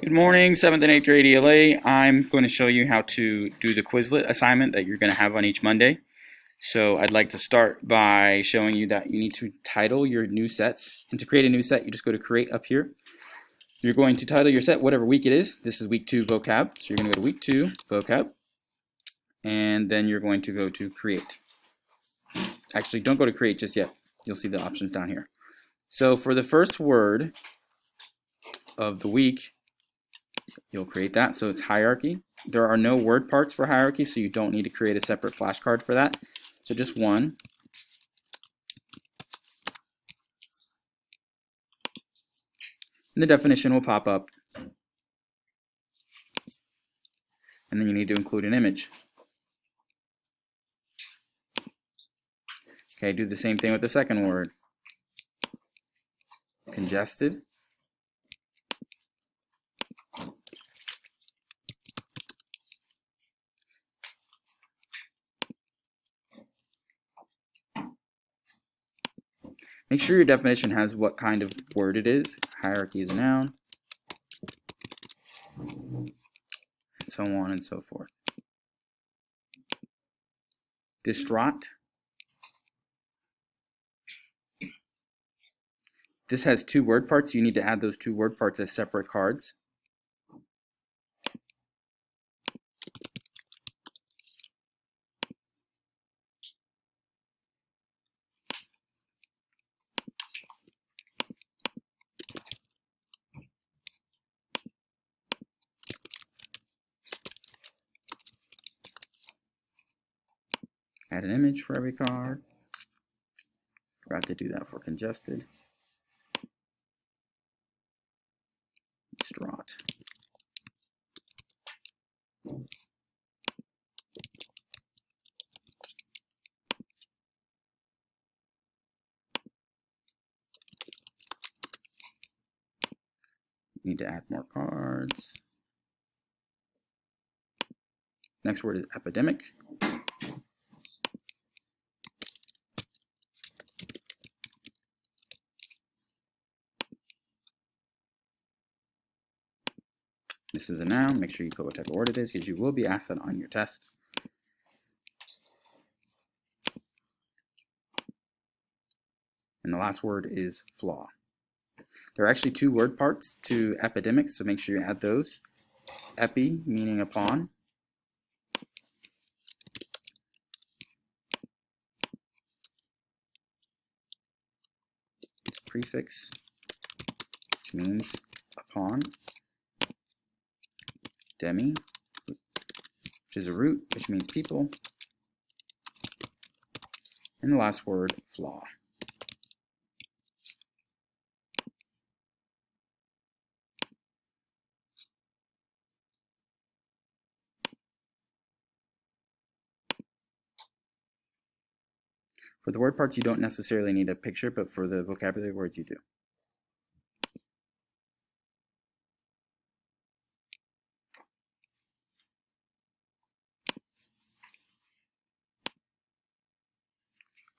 Good morning, 7th and 8th grade ELA. I'm going to show you how to do the Quizlet assignment that you're going to have on each Monday. So I'd like to start by showing you that you need to title your new sets. And to create a new set, you just go to Create up here. You're going to title your set whatever week it is. This is week 2 vocab. So you're going to go to week 2 vocab. And then you're going to go to Create. Actually, don't go to Create just yet. You'll see the options down here. So for the first word of the week, you'll create that. So it's hierarchy. There are no word parts for hierarchy, so you don't need to create a separate flashcard for that. So just one. And the definition will pop up. And then you need to include an image. Okay, do the same thing with the second word. Congested. Make sure your definition has what kind of word it is. Hierarchy is a noun, and so on and so forth. Distraught. This has 2 word parts. You need to add those 2 word parts as separate cards. Add an image for every card. Forgot to do that for congested. Distraught. Need to add more cards. Next word is epidemic. This is a noun. Make sure you put what type of word it is because you will be asked that on your test. And the last word is flaw. There are actually 2 word parts to epidemic, so make sure you add those. Epi, meaning upon. It's a prefix, which means upon. Demi, which is a root, which means people. And the last word, flaw. For the word parts, you don't necessarily need a picture, but for the vocabulary words, you do.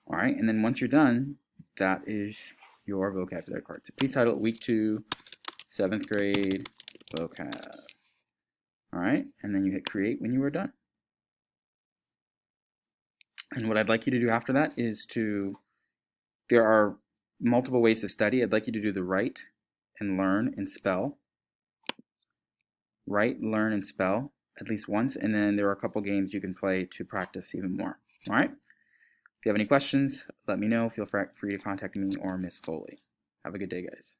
All right, and then once you're done, that is your vocabulary card. So please title it Week 2, 7th grade vocab. All right, and then you hit create when you are done. And what I'd like you to do after that is there are multiple ways to study. I'd like you to do the write and learn and spell. Write, learn, and spell at least once, and then there are a couple games you can play to practice even more. All right? If you have any questions, let me know. Feel free to contact me or Miss Foley. Have a good day, guys.